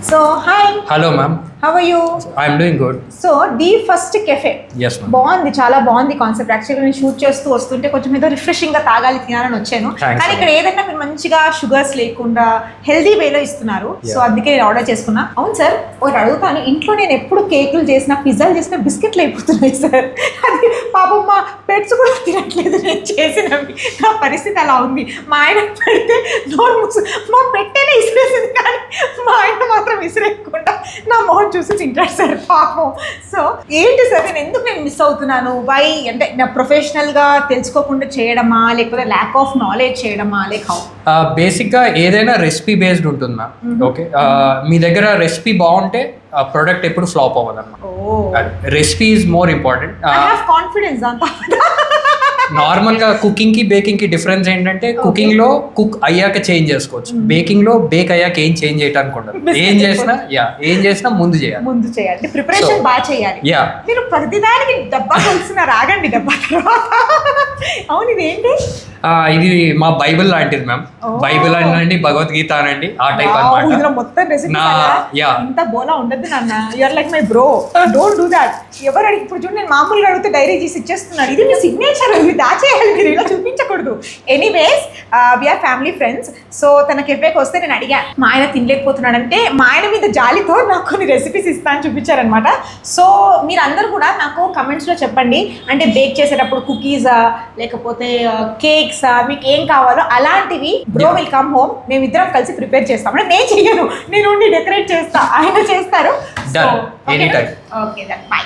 So, hi. Hello, ma'am. How are you? I'm doing good. So the first cafe Yes, ma'am. బాగుంది, చాలా బాగుంది concept. యాక్చువల్గా నేను shoot చేస్తూ వస్తుంటే కొంచెం ఏదో రిఫ్రెషింగ్ గా తాగాలి తినాలని వచ్చాను. Thanks, కానీ ఇక్కడ ఏదైనా మీరు మంచిగా షుగర్స్ లేకుండా హెల్దీ వేలో ఇస్తున్నారు. So Yeah. అందుకే నేను ఆర్డర్ చేసుకున్నా. అవును సార్, ఒకటి అడుగుతాను. ఇంట్లో నేను ఎప్పుడు కేకులు చేసిన పిజ్జాలు చేసిన బిస్కెట్లు అయిపోతున్నాయి సార్. అది పాపం మా పెట్స్ కూడా తినట్లేదు నేను చేసినవి. నా పరిస్థితి అలా ఉంది. మా ఆయన పెడితే నోరు మూసు, మా పెట్టేనే ఇసిరేసింది కానీ మా ఆయన మాత్రం ఇసిరేయకుండా నా మొహం చూసి తింటాడు సార్ పాపం. సో ఏంటి సార్, నేను మిస్ అవుతున్నాను? వై అంటే నా ప్రొఫెషనల్గా తెలుసుకోకుండా చేయడమా, లేకపోతే ల్యాక్ ఆఫ్ నాలెడ్జ్ చేయడమా, లేక హౌ? బేసిక్గా ఏదైనా రెసిపీ బేస్డ్ ఉంటుంది మ్యామ్. ఓకే, మీ దగ్గర రెసిపీ బాగుంటే ప్రొడక్ట్ ఎప్పుడు ఫ్లాప్ అవ్వదు అన్నమాట. Recipe is more important. I have confidence అంతా. నార్మల్గా కుకింగ్కి బేకింగ్కి డిఫరెన్స్ ఏంటంటే కుకింగ్ లో కుక్ అయ్యాక చేంజ్ చేసుకోవచ్చు, బేకింగ్ లో బేక్ అయ్యాక ఏం చేంజ్ చేయడానికి ఉండదు. ఏం చేసినా ముందు చేయాలి. ప్రిపరేషన్ బాగా చేయాలి. మీరు ప్రతిదానికి డబ్బా కలిసిన రాగండి డబ్బా తర్వాత. అవును, ఇది ఏంటి? ఇది మా బైబిల్ లాంటిది మ్యామ్. బైబిల్ అనండి, భగవద్గీత అనండి, ఆ టైప్ ఇందులో మొత్తం రెసిపీ ఇంత బోలా ఉండదు నాన్న. You're like my bro, don't do that. ఎవరు అడిగి ఇప్పుడు చూడు, నేను మామూలుగా అడిగితే డైరీ చేసి ఇచ్చేస్తున్నాడు. ఇది మీ సిగ్నేచర్, ఇది దాచేయాలి, మీరు ఇలా చూపించకూడదు. Anyways, we are family friends. So తన కెఫేకి వస్తే నేను అడిగా, మా ఆయన తినలేకపోతున్నాడంటే మా ఆయన మీద జాలితో నాకు కొన్ని రెసిపీస్ ఇస్తా అని చూపించారనమాట. సో మీరందరూ కూడా నాకు కమెంట్స్లో చెప్పండి, అంటే బేక్ చేసేటప్పుడు కుకీసా లేకపోతే కేక్సా, మీకు ఏం కావాలో అలాంటివి బ్రో విల్ కమ్ హోమ్, మేమిద్దరం కలిసి ప్రిపేర్ చేస్తాం. అంటే నేను చెయ్యను, నేను డెకరేట్ చేస్తా, ఆయన చేస్తారు. Done. Anytime. Okay, by.